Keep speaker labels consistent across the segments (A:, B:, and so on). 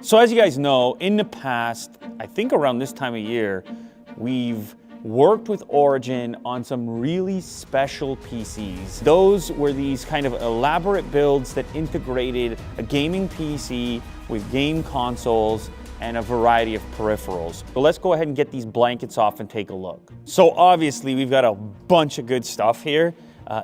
A: So as you guys know, in the past, I think around this time of year, we've worked with Origin on some really special PCs. Those were these kind of elaborate builds that integrated a gaming PC with game consoles and a variety of peripherals. So let's go ahead and get these blankets off and take a look. So obviously we've got a bunch of good stuff here.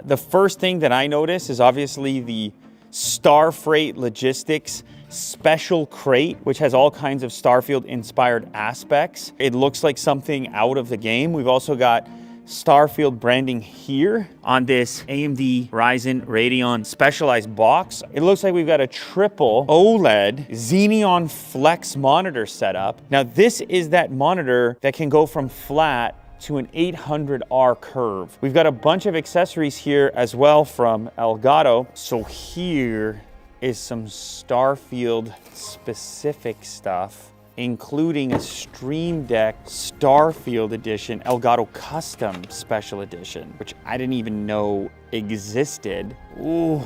A: The first thing that I notice is obviously the Starfreight Logistics special crate, which has all kinds of Starfield inspired aspects. It looks like something out of the game. We've also got Starfield branding here on this AMD Ryzen Radeon specialized box. It looks like we've got a triple OLED Xeneon Flex monitor setup. Now this is that monitor that can go from flat to an 800R curve. We've got a bunch of accessories here as well from Elgato. So here is some Starfield specific stuff, including a Stream Deck Starfield Edition Elgato Custom Special Edition, which I didn't even know existed. Ooh.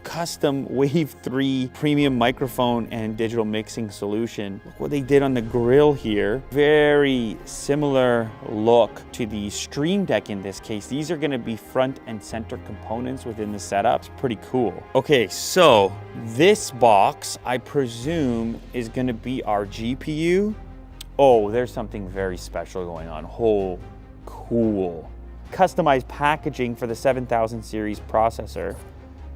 A: Custom Wave 3 premium microphone and digital mixing solution. Look what they did on the grill here. Very similar look to the Stream Deck in this case. These are gonna be front and center components within the setup. It's pretty cool. Okay, so this box, I presume, is gonna be our GPU. Oh, there's something very special going on. Oh, cool. Customized packaging for the 7000 series processor.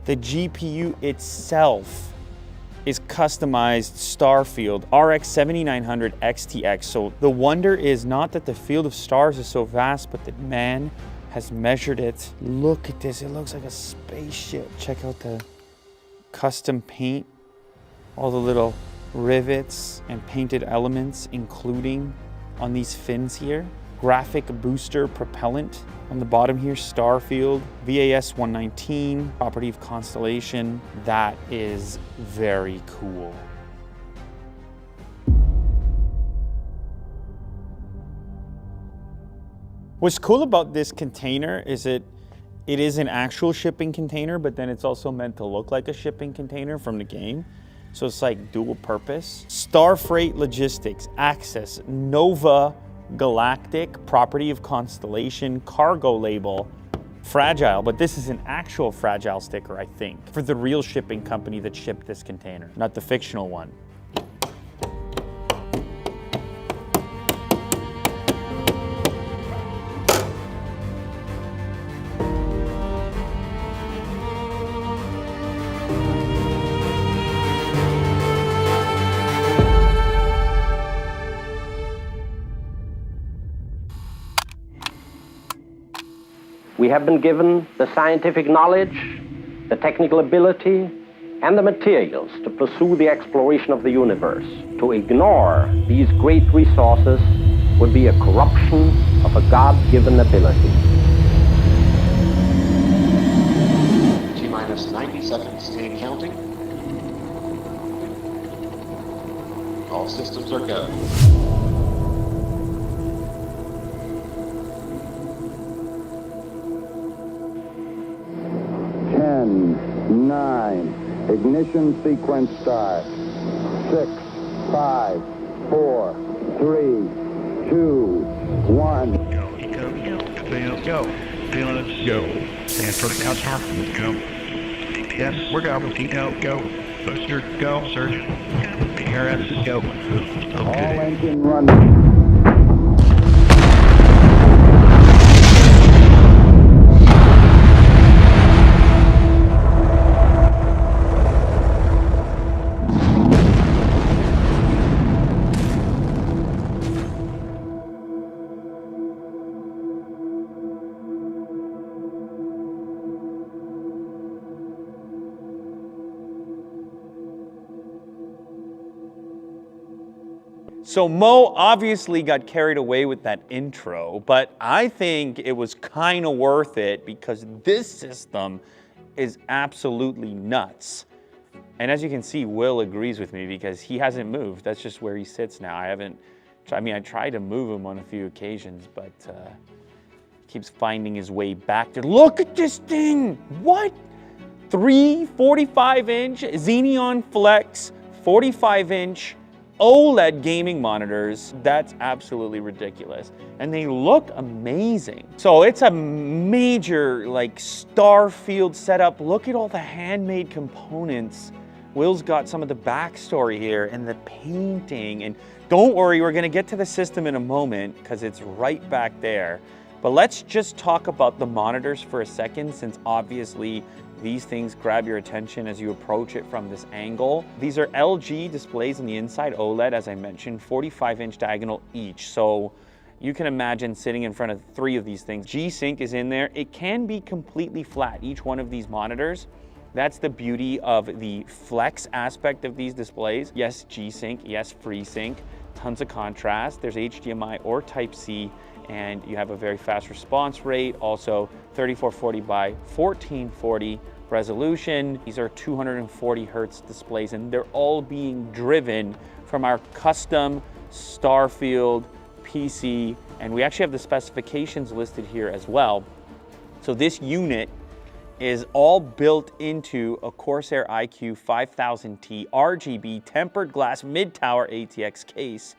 A: The GPU itself is customized Starfield RX 7900 XTX. So the wonder is not that the field of stars is so vast, but that man has measured it. Look at this, it looks like a spaceship. Check out the custom paint, all the little rivets and painted elements, including on these fins here. Graphic booster propellant on the bottom here, Starfield, VAS 119, property of Constellation. That is very cool. What's cool about this container is it is an actual shipping container, but then it's also meant to look like a shipping container from the game. So it's like dual purpose. Starfreight Logistics, Access, Nova Galactic, property of Constellation, cargo label, fragile, but this is an actual fragile sticker, I think, for the real shipping company that shipped this container, not the fictional one.
B: We have been given the scientific knowledge, the technical ability, and the materials to pursue the exploration of the universe. To ignore these great resources would be a corruption of a God-given ability.
C: T-minus 90 seconds and counting. All systems are go.
D: 9, ignition sequence start. 6, 5, 4, 3, 2, 1.
E: Go. Feeling go. Stand for the countdown. Go. Yes, we're going. Go. Booster, go, sir. PRS, go. Okay.
D: All engine running.
A: So Mo obviously got carried away with that intro, but I think it was kind of worth it because this system is absolutely nuts. And as you can see, Will agrees with me because he hasn't moved. That's just where he sits now. I tried to move him on a few occasions, but he keeps finding his way back there. Look at this thing! What? 3 45-inch Xeneon Flex 45-inch OLED gaming monitors, that's absolutely ridiculous. And they look amazing. So it's a major like Starfield setup. Look at all the handmade components. Will's got some of the backstory here and the painting. And don't worry, we're gonna get to the system in a moment because it's right back there. But let's just talk about the monitors for a second, since obviously these things grab your attention as you approach it from this angle. These are LG displays on the inside, OLED, as I mentioned, 45-inch diagonal each. So you can imagine sitting in front of 3 of these things. G-Sync is in there. It can be completely flat, each one of these monitors. That's the beauty of the flex aspect of these displays. Yes, G-Sync, yes, FreeSync, tons of contrast. There's HDMI or Type-C, and you have a very fast response rate. Also 3440 by 1440 resolution. These are 240 hertz displays, and they're all being driven from our custom Starfield PC. And we actually have the specifications listed here as well. So this unit is all built into a Corsair iQ 5000T RGB tempered glass mid-tower ATX case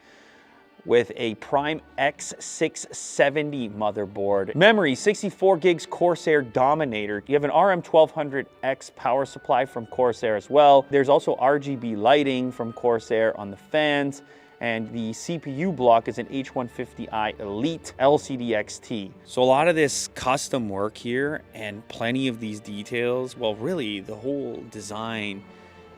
A: with a Prime X670 motherboard. Memory, 64 gigs Corsair Dominator. You have an RM1200X power supply from Corsair as well. There's also RGB lighting from Corsair on the fans, and the CPU block is an H150i Elite LCD XT. So a lot of this custom work here and plenty of these details, well, really the whole design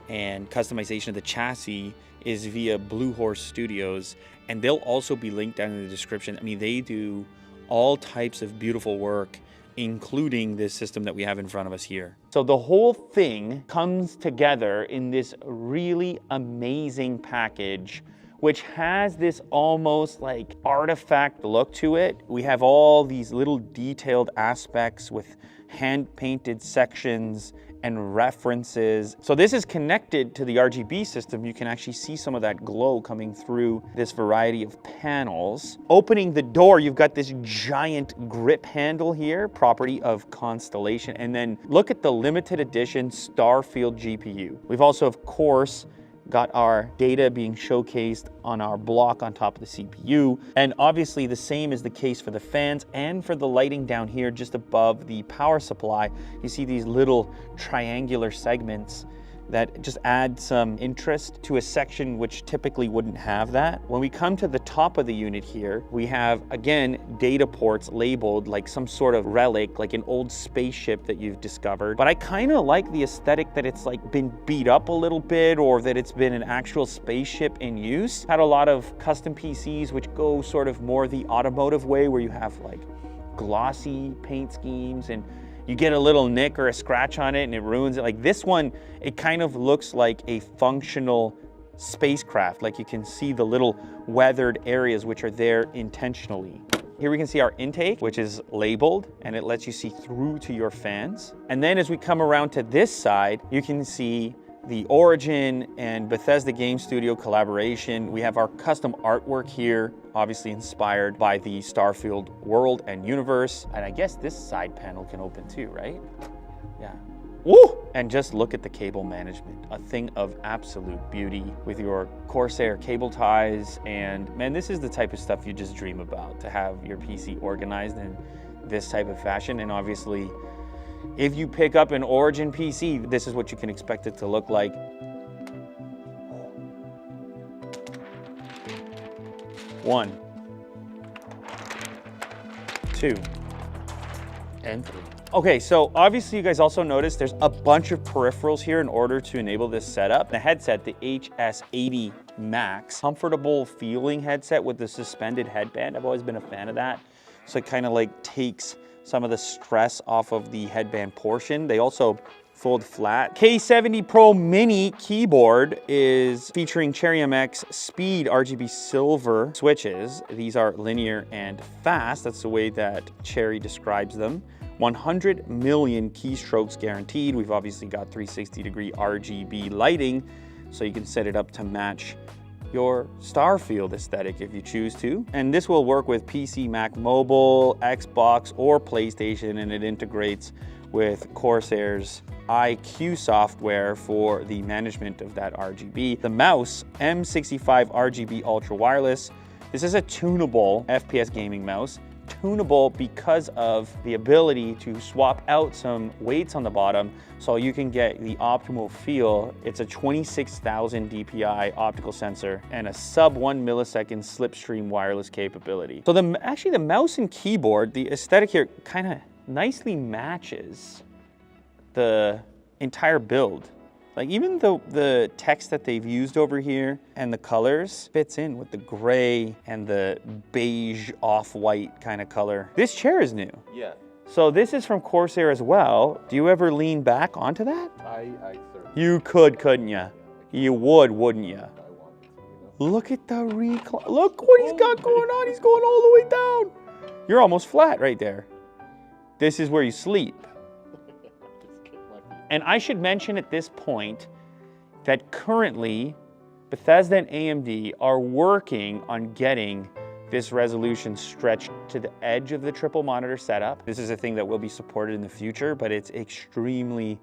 A: and customization of the chassis is via Blue Horse Studios, and they'll also be linked down in the description. I mean, they do all types of beautiful work, including this system that we have in front of us here. So the whole thing comes together in this really amazing package, which has this almost like artifact look to it. We have all these little detailed aspects with hand-painted sections and references. So this is connected to the RGB system. You can actually see some of that glow coming through this variety of panels. Opening the door, you've got this giant grip handle here, property of Constellation. And then look at the limited edition Starfield GPU. We've also, of course, got our data being showcased on our block on top of the CPU. And obviously the same is the case for the fans and for the lighting down here just above the power supply. You see these little triangular segments that just add some interest to a section which typically wouldn't have that. When we come to the top of the unit here, we have, again, data ports labeled like some sort of relic, like an old spaceship that you've discovered. But I kind of like the aesthetic that it's like been beat up a little bit, or that it's been an actual spaceship in use. Had a lot of custom PCs which go sort of more the automotive way, where you have like glossy paint schemes and you get a little nick or a scratch on it and it ruins it. Like this one, it kind of looks like a functional spacecraft. Like you can see the little weathered areas which are there intentionally. Here we can see our intake, which is labeled, and it lets you see through to your fans. And then as we come around to this side, you can see the Origin and Bethesda Game Studio collaboration. We have our custom artwork here, obviously inspired by the Starfield world and universe. And I guess this side panel can open too, right? Yeah. Woo! And just look at the cable management, a thing of absolute beauty with your Corsair cable ties. And man, this is the type of stuff you just dream about, to have your PC organized in this type of fashion. And obviously, if you pick up an Origin PC, this is what you can expect it to look like. One, two, and three. Okay, so obviously you guys also noticed there's a bunch of peripherals here in order to enable this setup. The headset, the HS80 Max, comfortable feeling headset with the suspended headband. I've always been a fan of that. So it kind of like takes some of the stress off of the headband portion. They also fold flat. K70 Pro Mini keyboard is featuring Cherry MX Speed RGB silver switches. These are linear and fast. That's the way that Cherry describes them. 100 million keystrokes guaranteed. We've obviously got 360-degree RGB lighting, so you can set it up to match your Starfield aesthetic if you choose to. And this will work with PC, Mac Mobile, Xbox, or PlayStation, and it integrates with Corsair's IQ software for the management of that RGB. The mouse, M65 RGB Ultra Wireless. This is a tunable FPS gaming mouse. Tunable because of the ability to swap out some weights on the bottom so you can get the optimal feel. It's a 26,000 DPI optical sensor and a sub 1 millisecond slipstream wireless capability. So actually the mouse and keyboard, the aesthetic here kind of nicely matches the entire build. Like even the text that they've used over here and the colors fits in with the gray and the beige off-white kind of color. This chair is new.
F: Yeah.
A: So this is from Corsair as well. Do you ever lean back onto that?
F: I certainly.
A: You could, couldn't you? You would, wouldn't you?
F: I wanted to, you know.
A: Look at the recline. Look what he's got going on. He's going all the way down. You're almost flat right there. This is where you sleep. And I should mention at this point that currently Bethesda and AMD are working on getting this resolution stretched to the edge of the triple monitor setup. This is a thing that will be supported in the future, but it's extremely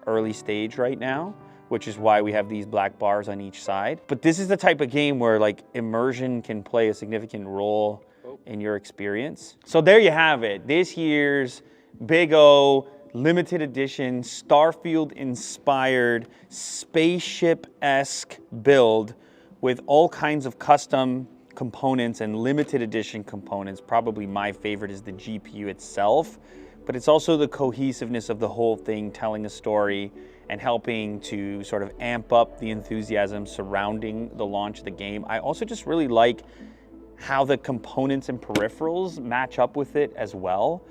A: early stage right now, which is why we have these black bars on each side. But this is the type of game where like immersion can play a significant role in your experience. So there you have it. This year's Big O limited edition, Starfield-inspired, spaceship-esque build with all kinds of custom components and limited edition components. Probably my favorite is the GPU itself, but it's also the cohesiveness of the whole thing, telling a story and helping to sort of amp up the enthusiasm surrounding the launch of the game. I also just really like how the components and peripherals match up with it as well.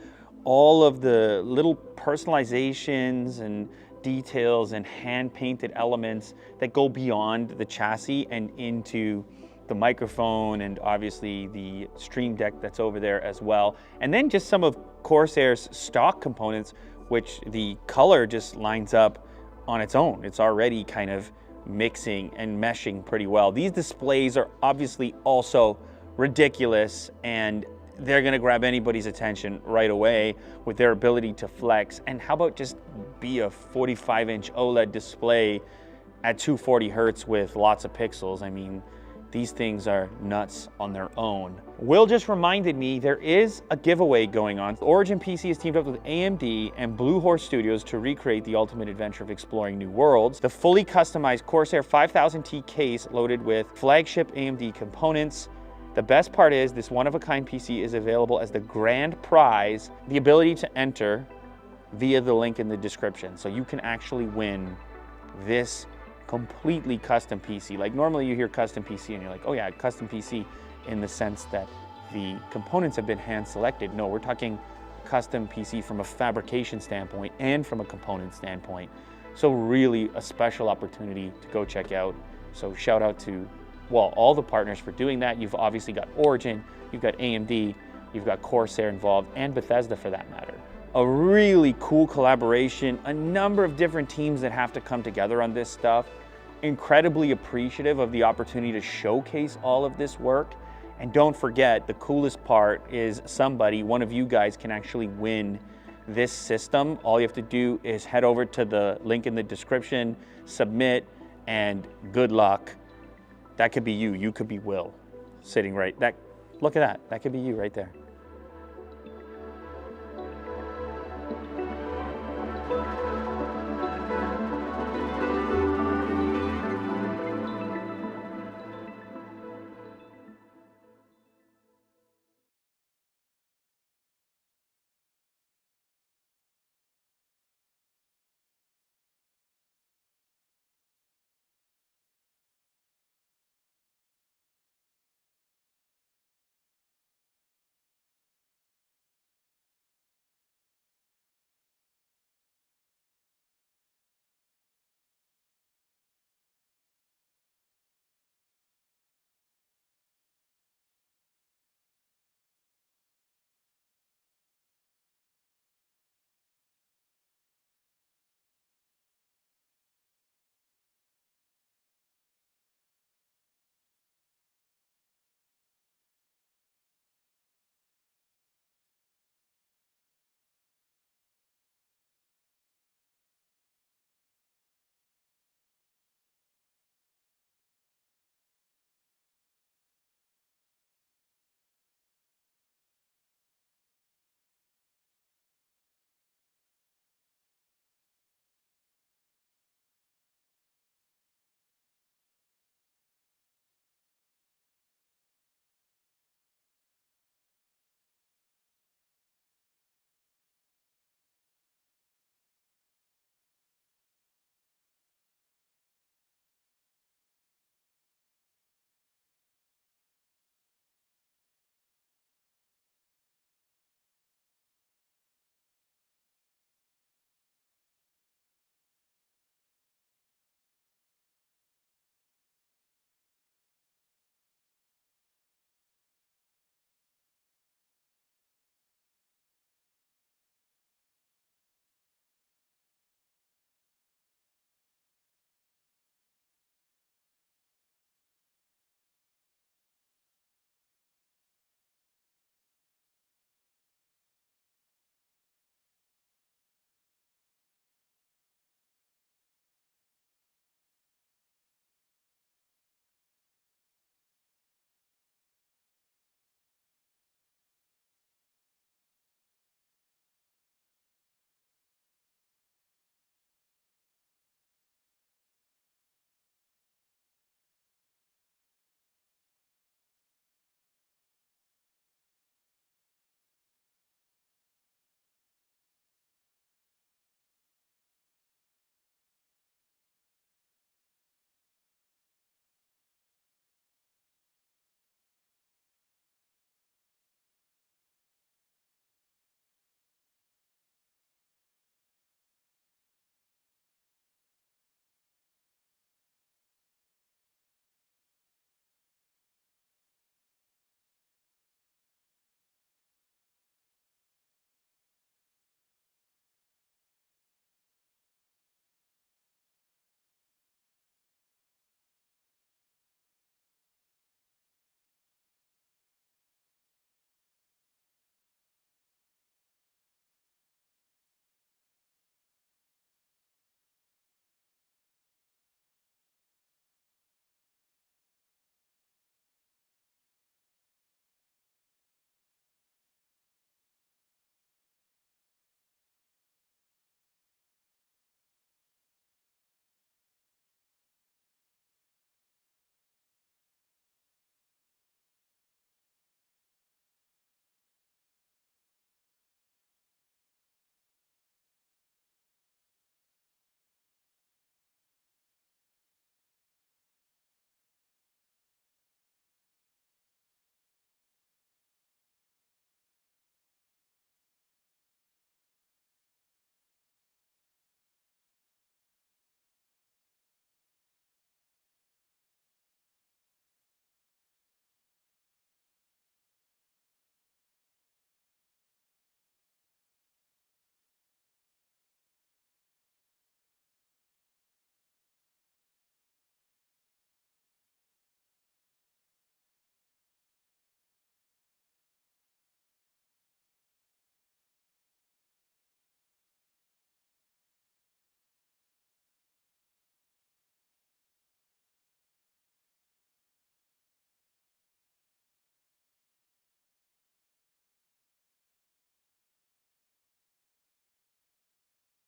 A: All of the little personalizations and details and hand-painted elements that go beyond the chassis and into the microphone and obviously the Stream Deck that's over there as well. And then just some of Corsair's stock components, which the color just lines up on its own. It's already kind of mixing and meshing pretty well. These displays are obviously also ridiculous, and they're gonna grab anybody's attention right away with their ability to flex. And how about just be a 45-inch OLED display at 240 hertz with lots of pixels? I mean, these things are nuts on their own. Will just reminded me there is a giveaway going on. Origin PC has teamed up with AMD and Blue Horse Studios to recreate the ultimate adventure of exploring new worlds. The fully customized Corsair 5000T case loaded with flagship AMD components. The best part is this one-of-a-kind PC is available as the grand prize, the ability to enter via the link in the description. So you can actually win this completely custom PC. Like normally you hear custom PC and you're like, oh yeah, custom PC in the sense that the components have been hand selected. No, we're talking custom PC from a fabrication standpoint and from a component standpoint. So really a special opportunity to go check out. So shout out to all the partners for doing that. You've obviously got Origin, you've got AMD, you've got Corsair involved, and Bethesda for that matter. A really cool collaboration, a number of different teams that have to come together on this stuff. Incredibly appreciative of the opportunity to showcase all of this work. And don't forget, the coolest part is one of you guys can actually win this system. All you have to do is head over to the link in the description, submit, and good luck. That could be you. You could be Will, sitting right. Look at that. That could be you right there.